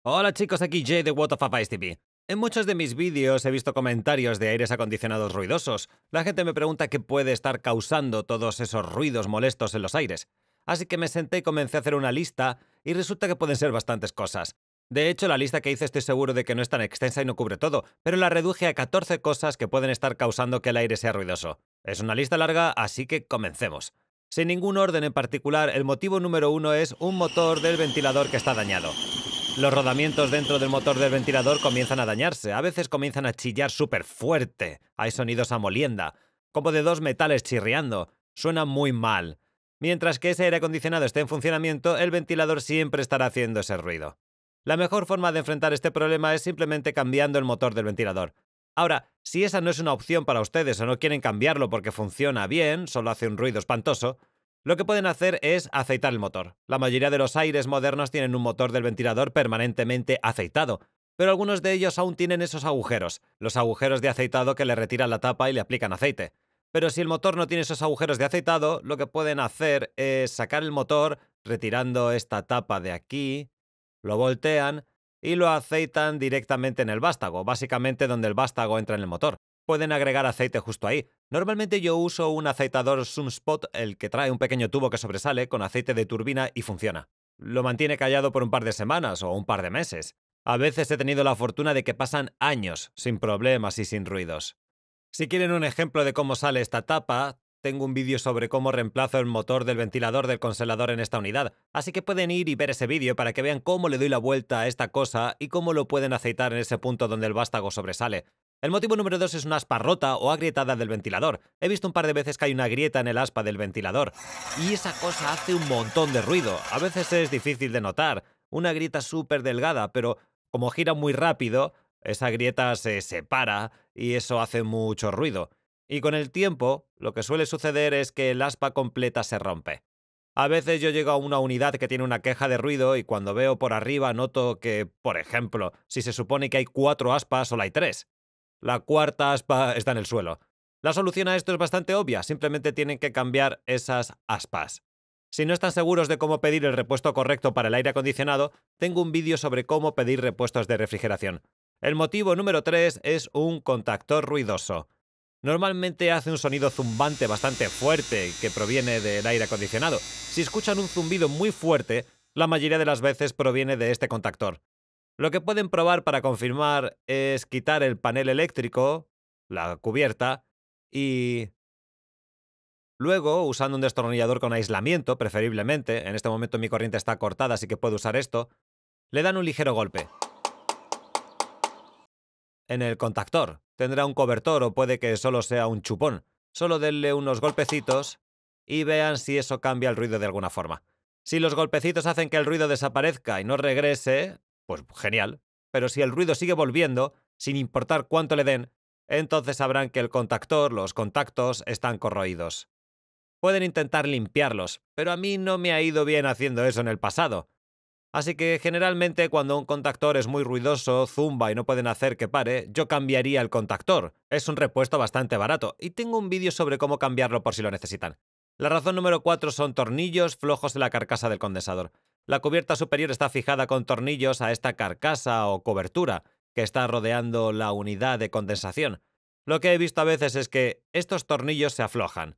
Hola chicos, aquí Jay de What of Ice TV. En muchos de mis vídeos he visto comentarios de aires acondicionados ruidosos. La gente me pregunta qué puede estar causando todos esos ruidos molestos en los aires. Así que me senté y comencé a hacer una lista y resulta que pueden ser bastantes cosas. De hecho, la lista que hice estoy seguro de que no es tan extensa y no cubre todo, pero la reduje a 14 cosas que pueden estar causando que el aire sea ruidoso. Es una lista larga, así que comencemos. Sin ningún orden en particular, el motivo número uno es un motor del ventilador que está dañado. Los rodamientos dentro del motor del ventilador comienzan a dañarse, a veces comienzan a chillar súper fuerte, hay sonidos a molienda, como de dos metales chirriando, suena muy mal. Mientras que ese aire acondicionado esté en funcionamiento, el ventilador siempre estará haciendo ese ruido. La mejor forma de enfrentar este problema es simplemente cambiando el motor del ventilador. Ahora, si esa no es una opción para ustedes o no quieren cambiarlo porque funciona bien, solo hace un ruido espantoso, lo que pueden hacer es aceitar el motor. La mayoría de los aires modernos tienen un motor del ventilador permanentemente aceitado, pero algunos de ellos aún tienen esos agujeros, los agujeros de aceitado que le retiran la tapa y le aplican aceite. Pero si el motor no tiene esos agujeros de aceitado, lo que pueden hacer es sacar el motor retirando esta tapa de aquí, lo voltean y lo aceitan directamente en el vástago, básicamente donde el vástago entra en el motor. Pueden agregar aceite justo ahí. Normalmente yo uso un aceitador Sunspot, el que trae un pequeño tubo que sobresale con aceite de turbina y funciona. Lo mantiene callado por un par de semanas o un par de meses. A veces he tenido la fortuna de que pasan años sin problemas y sin ruidos. Si quieren un ejemplo de cómo sale esta tapa, tengo un vídeo sobre cómo reemplazo el motor del ventilador del congelador en esta unidad, así que pueden ir y ver ese vídeo para que vean cómo le doy la vuelta a esta cosa y cómo lo pueden aceitar en ese punto donde el vástago sobresale. El motivo número 2 es una aspa rota o agrietada del ventilador. He visto un par de veces que hay una grieta en el aspa del ventilador, y esa cosa hace un montón de ruido. A veces es difícil de notar, una grieta súper delgada, pero como gira muy rápido, esa grieta se separa y eso hace mucho ruido. Y con el tiempo, lo que suele suceder es que el aspa completa se rompe. A veces yo llego a una unidad que tiene una queja de ruido y cuando veo por arriba noto que, por ejemplo, si se supone que hay 4 aspas, solo hay 3. La cuarta aspa está en el suelo. La solución a esto es bastante obvia, simplemente tienen que cambiar esas aspas. Si no están seguros de cómo pedir el repuesto correcto para el aire acondicionado, tengo un vídeo sobre cómo pedir repuestos de refrigeración. El motivo número 3 es un contactor ruidoso. Normalmente hace un sonido zumbante bastante fuerte que proviene del aire acondicionado. Si escuchan un zumbido muy fuerte, la mayoría de las veces proviene de este contactor. Lo que pueden probar para confirmar es quitar el panel eléctrico, la cubierta, y luego, usando un destornillador con aislamiento, preferiblemente, en este momento mi corriente está cortada, así que puedo usar esto, le dan un ligero golpe en el contactor. Tendrá un cobertor o puede que solo sea un chupón. Solo denle unos golpecitos y vean si eso cambia el ruido de alguna forma. Si los golpecitos hacen que el ruido desaparezca y no regrese, pues genial. Pero si el ruido sigue volviendo, sin importar cuánto le den, entonces sabrán que el contactor, los contactos, están corroídos. Pueden intentar limpiarlos, pero a mí no me ha ido bien haciendo eso en el pasado. Así que generalmente cuando un contactor es muy ruidoso, zumba y no pueden hacer que pare, yo cambiaría el contactor. Es un repuesto bastante barato y tengo un vídeo sobre cómo cambiarlo por si lo necesitan. La razón número 4 son tornillos flojos en la carcasa del condensador. La cubierta superior está fijada con tornillos a esta carcasa o cobertura que está rodeando la unidad de condensación. Lo que he visto a veces es que estos tornillos se aflojan.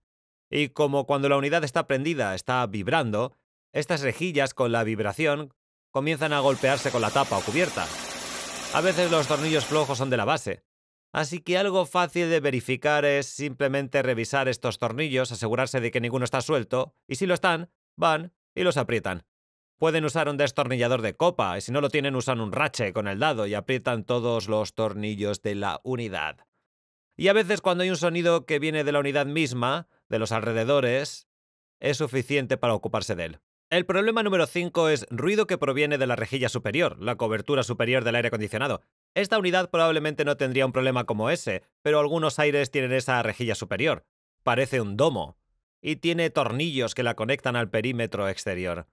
Y como cuando la unidad está prendida está vibrando, estas rejillas con la vibración comienzan a golpearse con la tapa o cubierta. A veces los tornillos flojos son de la base. Así que algo fácil de verificar es simplemente revisar estos tornillos, asegurarse de que ninguno está suelto, y si lo están, van y los aprietan. Pueden usar un destornillador de copa, y si no lo tienen usan un rache con el dado y aprietan todos los tornillos de la unidad. Y a veces cuando hay un sonido que viene de la unidad misma, de los alrededores, es suficiente para ocuparse de él. El problema número 5 es ruido que proviene de la rejilla superior, la cobertura superior del aire acondicionado. Esta unidad probablemente no tendría un problema como ese, pero algunos aires tienen esa rejilla superior. Parece un domo. Y tiene tornillos que la conectan al perímetro exterior.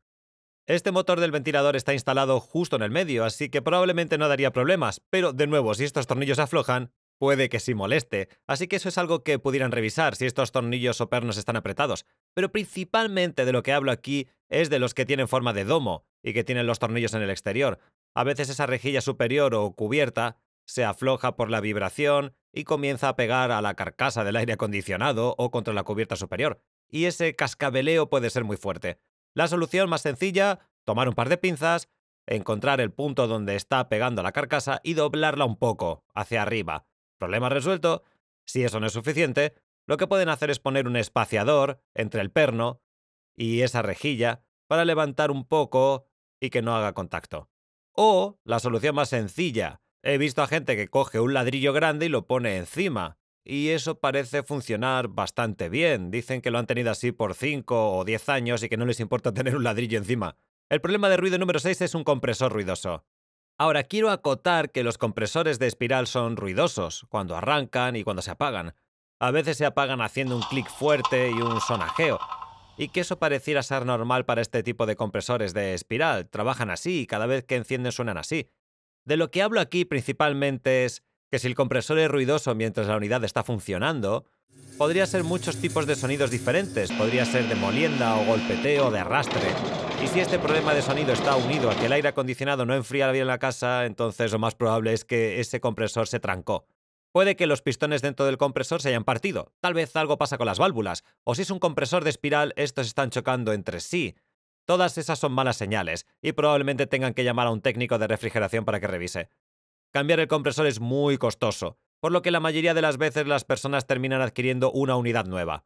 Este motor del ventilador está instalado justo en el medio, así que probablemente no daría problemas, pero de nuevo, si estos tornillos aflojan, puede que sí moleste, así que eso es algo que pudieran revisar si estos tornillos o pernos están apretados. Pero principalmente de lo que hablo aquí es de los que tienen forma de domo y que tienen los tornillos en el exterior. A veces esa rejilla superior o cubierta se afloja por la vibración y comienza a pegar a la carcasa del aire acondicionado o contra la cubierta superior, y ese cascabeleo puede ser muy fuerte. La solución más sencilla: tomar un par de pinzas, encontrar el punto donde está pegando la carcasa y doblarla un poco hacia arriba. Problema resuelto. Si eso no es suficiente, lo que pueden hacer es poner un espaciador entre el perno y esa rejilla para levantar un poco y que no haga contacto. O la solución más sencilla: he visto a gente que coge un ladrillo grande y lo pone encima, y eso parece funcionar bastante bien. Dicen que lo han tenido así por 5 o 10 años y que no les importa tener un ladrillo encima. El problema de ruido número 6 es un compresor ruidoso. Ahora, quiero acotar que los compresores de espiral son ruidosos cuando arrancan y cuando se apagan. A veces se apagan haciendo un clic fuerte y un sonajeo, y que eso pareciera ser normal para este tipo de compresores de espiral. Trabajan así y cada vez que encienden suenan así. De lo que hablo aquí principalmente es que si el compresor es ruidoso mientras la unidad está funcionando, podría ser muchos tipos de sonidos diferentes. Podría ser de molienda o golpeteo o de arrastre. Y si este problema de sonido está unido a que el aire acondicionado no enfría bien la casa, entonces lo más probable es que ese compresor se trancó. Puede que los pistones dentro del compresor se hayan partido, tal vez algo pasa con las válvulas, o si es un compresor de espiral, estos están chocando entre sí. Todas esas son malas señales, y probablemente tengan que llamar a un técnico de refrigeración para que revise. Cambiar el compresor es muy costoso, por lo que la mayoría de las veces las personas terminan adquiriendo una unidad nueva.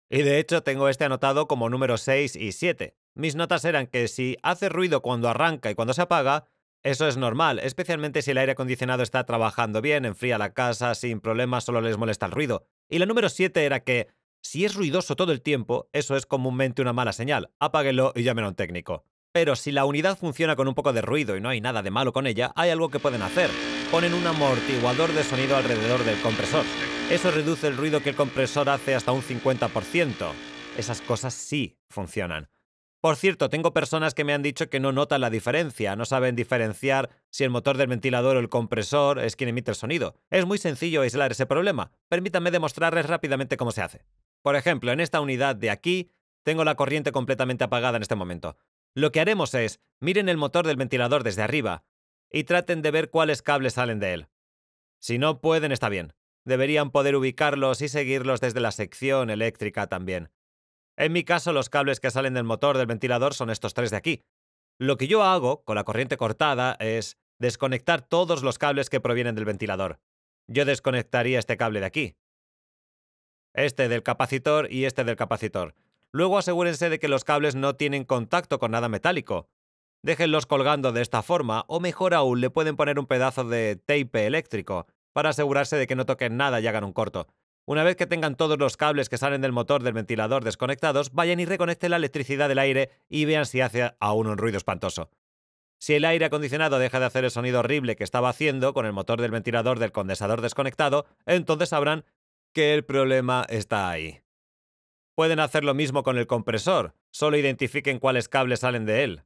Y de hecho tengo este anotado como número 6 y 7. Mis notas eran que si hace ruido cuando arranca y cuando se apaga, eso es normal, especialmente si el aire acondicionado está trabajando bien, enfría la casa sin problemas, solo les molesta el ruido. Y la número 7 era que si es ruidoso todo el tiempo, eso es comúnmente una mala señal. Apáguenlo y llamen a un técnico. Pero si la unidad funciona con un poco de ruido y no hay nada de malo con ella, hay algo que pueden hacer. Ponen un amortiguador de sonido alrededor del compresor. Eso reduce el ruido que el compresor hace hasta un 50%. Esas cosas sí funcionan. Por cierto, tengo personas que me han dicho que no notan la diferencia, no saben diferenciar si el motor del ventilador o el compresor es quien emite el sonido. Es muy sencillo aislar ese problema. Permítanme demostrarles rápidamente cómo se hace. Por ejemplo, en esta unidad de aquí, tengo la corriente completamente apagada en este momento. Lo que haremos es, miren el motor del ventilador desde arriba y traten de ver cuáles cables salen de él. Si no pueden, está bien. Deberían poder ubicarlos y seguirlos desde la sección eléctrica también. En mi caso, los cables que salen del motor del ventilador son estos tres de aquí. Lo que yo hago, con la corriente cortada, es desconectar todos los cables que provienen del ventilador. Yo desconectaría este cable de aquí, este del capacitor y este del capacitor. Luego asegúrense de que los cables no tienen contacto con nada metálico. Déjenlos colgando de esta forma, o mejor aún, le pueden poner un pedazo de tape eléctrico para asegurarse de que no toquen nada y hagan un corto. Una vez que tengan todos los cables que salen del motor del ventilador desconectados, vayan y reconecten la electricidad del aire y vean si hace aún un ruido espantoso. Si el aire acondicionado deja de hacer el sonido horrible que estaba haciendo con el motor del ventilador del condensador desconectado, entonces sabrán que el problema está ahí. Pueden hacer lo mismo con el compresor, solo identifiquen cuáles cables salen de él.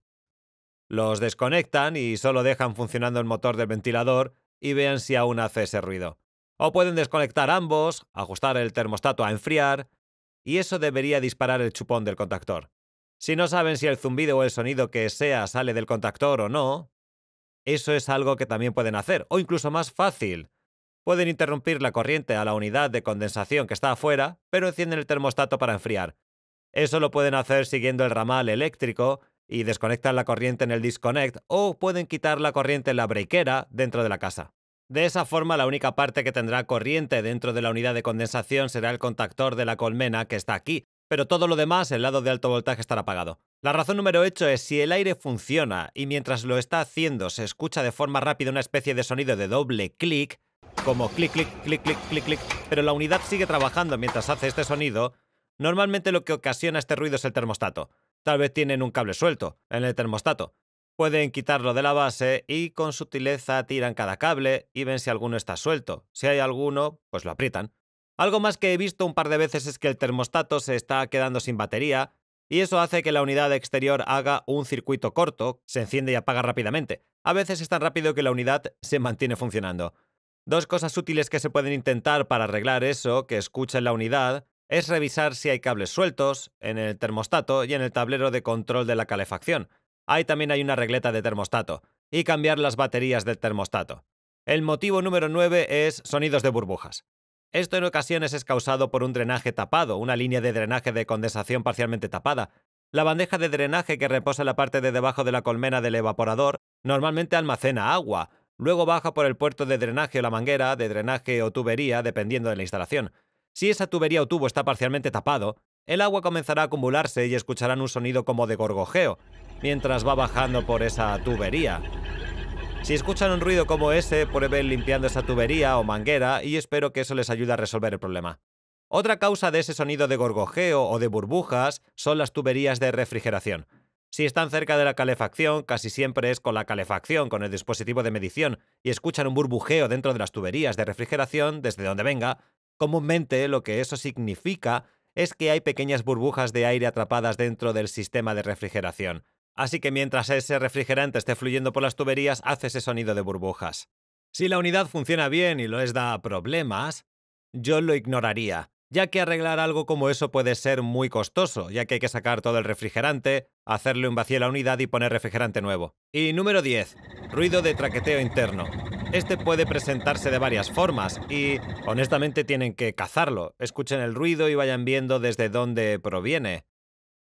Los desconectan y solo dejan funcionando el motor del ventilador y vean si aún hace ese ruido. O pueden desconectar ambos, ajustar el termostato a enfriar, y eso debería disparar el chupón del contactor. Si no saben si el zumbido o el sonido que sea sale del contactor o no, eso es algo que también pueden hacer, o incluso más fácil. Pueden interrumpir la corriente a la unidad de condensación que está afuera, pero encienden el termostato para enfriar. Eso lo pueden hacer siguiendo el ramal eléctrico y desconectan la corriente en el disconnect, o pueden quitar la corriente en la breakera dentro de la casa. De esa forma, la única parte que tendrá corriente dentro de la unidad de condensación será el contactor de la colmena que está aquí, pero todo lo demás, el lado de alto voltaje, estará apagado. La razón número 8 es si el aire funciona y mientras lo está haciendo se escucha de forma rápida una especie de sonido de doble clic, como clic, clic, clic, clic, clic, clic, pero la unidad sigue trabajando mientras hace este sonido. Normalmente lo que ocasiona este ruido es el termostato. Tal vez tienen un cable suelto en el termostato. Pueden quitarlo de la base y con sutileza tiran cada cable y ven si alguno está suelto. Si hay alguno, pues lo aprietan. Algo más que he visto un par de veces es que el termostato se está quedando sin batería y eso hace que la unidad exterior haga un circuito corto, se enciende y apaga rápidamente. A veces es tan rápido que la unidad se mantiene funcionando. Dos cosas útiles que se pueden intentar para arreglar eso que escucha en la unidad es revisar si hay cables sueltos en el termostato y en el tablero de control de la calefacción. Ahí también hay una regleta de termostato. y cambiar las baterías del termostato. El motivo número 9 es sonidos de burbujas. Esto en ocasiones es causado por un drenaje tapado, una línea de drenaje de condensación parcialmente tapada. La bandeja de drenaje que reposa en la parte de debajo de la colmena del evaporador normalmente almacena agua, luego baja por el puerto de drenaje o la manguera de drenaje o tubería, dependiendo de la instalación. Si esa tubería o tubo está parcialmente tapado, el agua comenzará a acumularse y escucharán un sonido como de gorgojeo, mientras va bajando por esa tubería. Si escuchan un ruido como ese, prueben limpiando esa tubería o manguera y espero que eso les ayude a resolver el problema. Otra causa de ese sonido de gorgojeo o de burbujas son las tuberías de refrigeración. Si están cerca de la calefacción, casi siempre es con la calefacción, con el dispositivo de medición, y escuchan un burbujeo dentro de las tuberías de refrigeración, desde donde venga, comúnmente lo que eso significa es que hay pequeñas burbujas de aire atrapadas dentro del sistema de refrigeración. Así que mientras ese refrigerante esté fluyendo por las tuberías, hace ese sonido de burbujas. Si la unidad funciona bien y no les da problemas, yo lo ignoraría, ya que arreglar algo como eso puede ser muy costoso, ya que hay que sacar todo el refrigerante, hacerle un vacío a la unidad y poner refrigerante nuevo. Y número 10. Ruido de traqueteo interno. Este puede presentarse de varias formas y, honestamente, tienen que cazarlo. Escuchen el ruido y vayan viendo desde dónde proviene.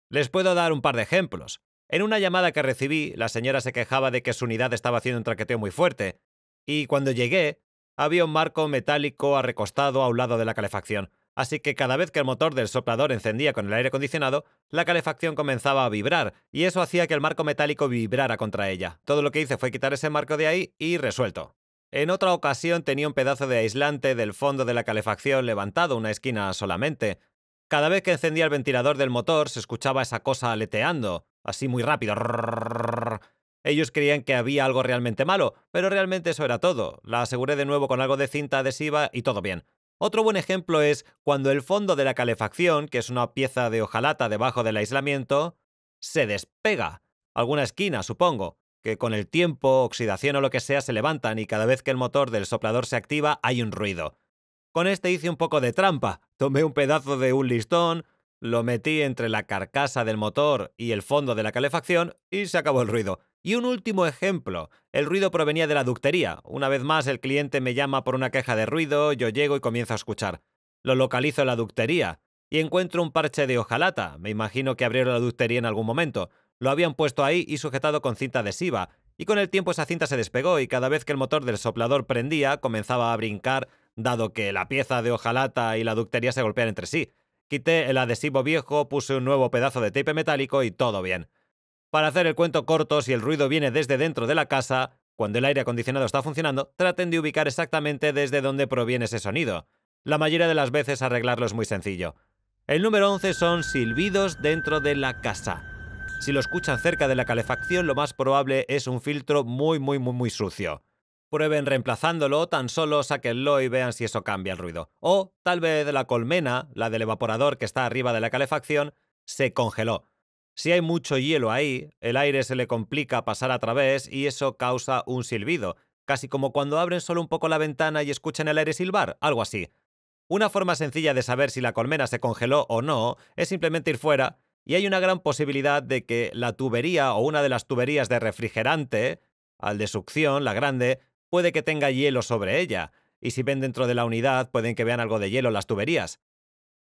Les puedo dar un par de ejemplos. En una llamada que recibí, la señora se quejaba de que su unidad estaba haciendo un traqueteo muy fuerte, y cuando llegué, había un marco metálico recostado a un lado de la calefacción, así que cada vez que el motor del soplador encendía con el aire acondicionado, la calefacción comenzaba a vibrar, y eso hacía que el marco metálico vibrara contra ella. Todo lo que hice fue quitar ese marco de ahí y resuelto. En otra ocasión tenía un pedazo de aislante del fondo de la calefacción levantado una esquina solamente. Cada vez que encendía el ventilador del motor se escuchaba esa cosa aleteando, así muy rápido. Ellos creían que había algo realmente malo, pero realmente eso era todo. La aseguré de nuevo con algo de cinta adhesiva y todo bien. Otro buen ejemplo es cuando el fondo de la calefacción, que es una pieza de hojalata debajo del aislamiento, se despega. Alguna esquina, supongo, que con el tiempo, oxidación o lo que sea se levantan y cada vez que el motor del soplador se activa hay un ruido. Con este hice un poco de trampa. Tomé un pedazo de un listón, lo metí entre la carcasa del motor y el fondo de la calefacción y se acabó el ruido. Y un último ejemplo. El ruido provenía de la ductería. Una vez más el cliente me llama por una queja de ruido, yo llego y comienzo a escuchar. Lo localizo en la ductería y encuentro un parche de hojalata. Me imagino que abrieron la ductería en algún momento. Lo habían puesto ahí y sujetado con cinta adhesiva. Y con el tiempo esa cinta se despegó y cada vez que el motor del soplador prendía comenzaba a brincar, dado que la pieza de hojalata y la ductería se golpean entre sí. Quité el adhesivo viejo, puse un nuevo pedazo de tape metálico y todo bien. Para hacer el cuento corto, si el ruido viene desde dentro de la casa, cuando el aire acondicionado está funcionando, traten de ubicar exactamente desde dónde proviene ese sonido. La mayoría de las veces arreglarlo es muy sencillo. El número 11 son silbidos dentro de la casa. Si lo escuchan cerca de la calefacción, lo más probable es un filtro muy sucio. Prueben reemplazándolo, tan solo sáquenlo y vean si eso cambia el ruido. O tal vez la colmena, la del evaporador que está arriba de la calefacción, se congeló. Si hay mucho hielo ahí, el aire se le complica pasar a través y eso causa un silbido, casi como cuando abren solo un poco la ventana y escuchan el aire silbar, algo así. Una forma sencilla de saber si la colmena se congeló o no es simplemente ir fuera y hay una gran posibilidad de que la tubería o una de las tuberías de refrigerante, al de succión, la grande, puede que tenga hielo sobre ella, y si ven dentro de la unidad pueden que vean algo de hielo en las tuberías.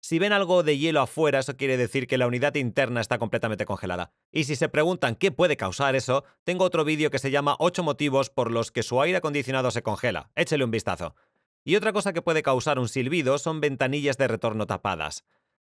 Si ven algo de hielo afuera, eso quiere decir que la unidad interna está completamente congelada. Y si se preguntan qué puede causar eso, tengo otro vídeo que se llama 8 motivos por los que su aire acondicionado se congela. Échele un vistazo. Y otra cosa que puede causar un silbido son ventanillas de retorno tapadas.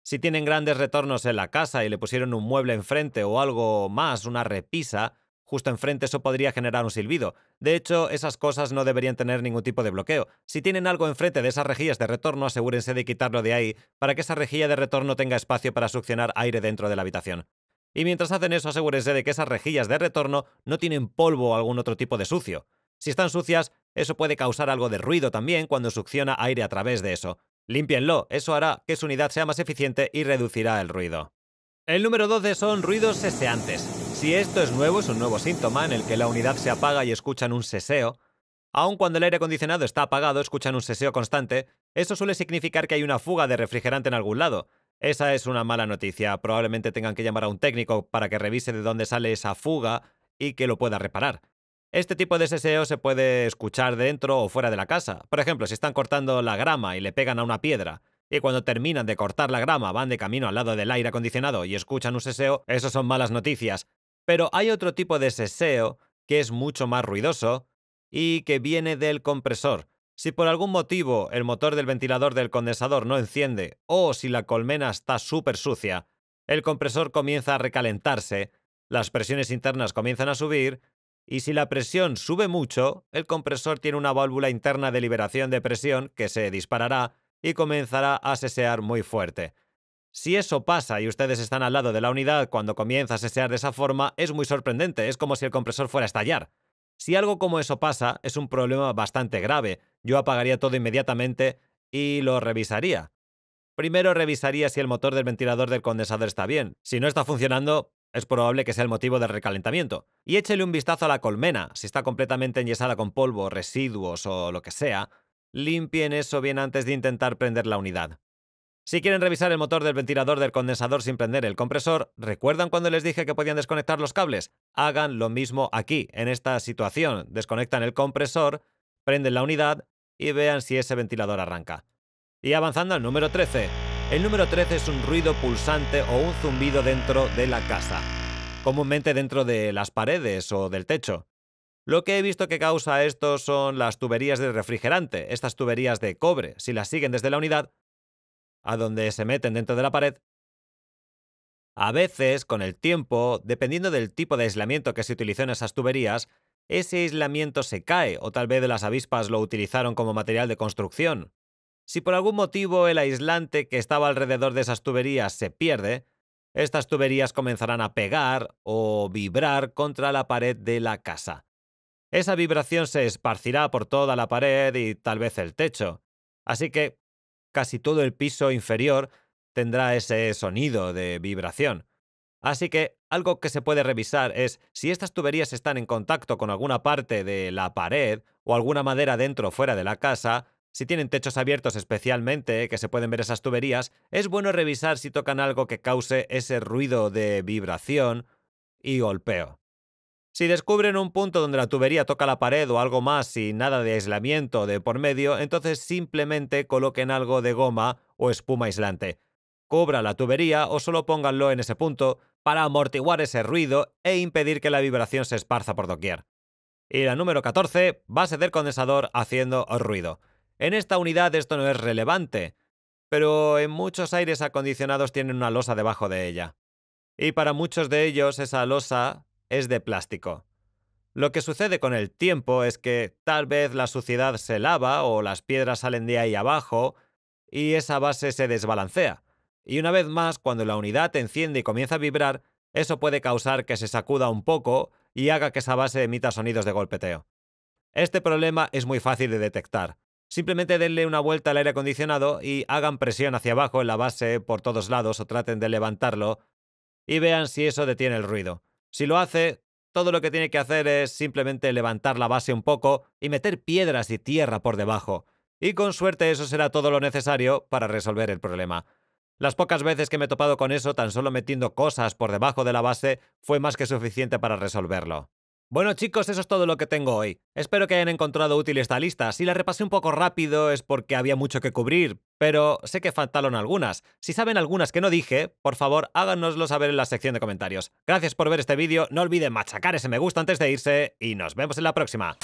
Si tienen grandes retornos en la casa y le pusieron un mueble enfrente o algo más, una repisa, justo enfrente, eso podría generar un silbido. De hecho, esas cosas no deberían tener ningún tipo de bloqueo. Si tienen algo enfrente de esas rejillas de retorno, asegúrense de quitarlo de ahí para que esa rejilla de retorno tenga espacio para succionar aire dentro de la habitación. Y mientras hacen eso, asegúrense de que esas rejillas de retorno no tienen polvo o algún otro tipo de sucio. Si están sucias, eso puede causar algo de ruido también cuando succiona aire a través de eso. Límpienlo, eso hará que su unidad sea más eficiente y reducirá el ruido. El número 12 son ruidos seseantes. Si esto es nuevo, es un nuevo síntoma en el que la unidad se apaga y escuchan un seseo. Aun cuando el aire acondicionado está apagado, escuchan un seseo constante. Eso suele significar que hay una fuga de refrigerante en algún lado. Esa es una mala noticia. Probablemente tengan que llamar a un técnico para que revise de dónde sale esa fuga y que lo pueda reparar. Este tipo de seseo se puede escuchar dentro o fuera de la casa. Por ejemplo, si están cortando la grama y le pegan a una piedra, y cuando terminan de cortar la grama van de camino al lado del aire acondicionado y escuchan un seseo, eso son malas noticias. Pero hay otro tipo de seseo que es mucho más ruidoso y que viene del compresor. Si por algún motivo el motor del ventilador del condensador no enciende o si la colmena está súper sucia, el compresor comienza a recalentarse, las presiones internas comienzan a subir y si la presión sube mucho, el compresor tiene una válvula interna de liberación de presión que se disparará y comenzará a sesear muy fuerte. Si eso pasa y ustedes están al lado de la unidad cuando comienza a sesear de esa forma, es muy sorprendente, es como si el compresor fuera a estallar. Si algo como eso pasa, es un problema bastante grave. Yo apagaría todo inmediatamente y lo revisaría. Primero revisaría si el motor del ventilador del condensador está bien. Si no está funcionando, es probable que sea el motivo del recalentamiento. Y échele un vistazo a la colmena. Si está completamente enyesada con polvo, residuos o lo que sea, limpien eso bien antes de intentar prender la unidad. Si quieren revisar el motor del ventilador del condensador sin prender el compresor, ¿recuerdan cuando les dije que podían desconectar los cables? Hagan lo mismo aquí, en esta situación. Desconectan el compresor, prenden la unidad y vean si ese ventilador arranca. Y avanzando al número 13. El número 13 es un ruido pulsante o un zumbido dentro de la casa, comúnmente dentro de las paredes o del techo. Lo que he visto que causa esto son las tuberías de refrigerante, estas tuberías de cobre. Si las siguen desde la unidad, a donde se meten dentro de la pared, a veces, con el tiempo, dependiendo del tipo de aislamiento que se utilizó en esas tuberías, ese aislamiento se cae o tal vez las avispas lo utilizaron como material de construcción. Si por algún motivo el aislante que estaba alrededor de esas tuberías se pierde, estas tuberías comenzarán a pegar o vibrar contra la pared de la casa. Esa vibración se esparcirá por toda la pared y tal vez el techo. Así que casi todo el piso inferior tendrá ese sonido de vibración. Así que algo que se puede revisar es si estas tuberías están en contacto con alguna parte de la pared o alguna madera dentro o fuera de la casa. Si tienen techos abiertos especialmente, que se pueden ver esas tuberías, es bueno revisar si tocan algo que cause ese ruido de vibración y golpeo. Si descubren un punto donde la tubería toca la pared o algo más sin nada de aislamiento de por medio, entonces simplemente coloquen algo de goma o espuma aislante. Cubra la tubería o solo pónganlo en ese punto para amortiguar ese ruido e impedir que la vibración se esparza por doquier. Y la número 14, base del condensador haciendo ruido. En esta unidad esto no es relevante, pero en muchos aires acondicionados tienen una losa debajo de ella. Y para muchos de ellos esa losa es de plástico. Lo que sucede con el tiempo es que tal vez la suciedad se lava o las piedras salen de ahí abajo y esa base se desbalancea. Y una vez más, cuando la unidad enciende y comienza a vibrar, eso puede causar que se sacuda un poco y haga que esa base emita sonidos de golpeteo. Este problema es muy fácil de detectar. Simplemente denle una vuelta al aire acondicionado y hagan presión hacia abajo en la base por todos lados o traten de levantarlo y vean si eso detiene el ruido. Si lo hace, todo lo que tiene que hacer es simplemente levantar la base un poco y meter piedras y tierra por debajo. Y con suerte eso será todo lo necesario para resolver el problema. Las pocas veces que me he topado con eso, tan solo metiendo cosas por debajo de la base, fue más que suficiente para resolverlo. Bueno chicos, eso es todo lo que tengo hoy. Espero que hayan encontrado útil esta lista. Si la repasé un poco rápido es porque había mucho que cubrir, pero sé que faltaron algunas. Si saben algunas que no dije, por favor háganoslo saber en la sección de comentarios. Gracias por ver este vídeo, no olviden machacar ese me gusta antes de irse y nos vemos en la próxima.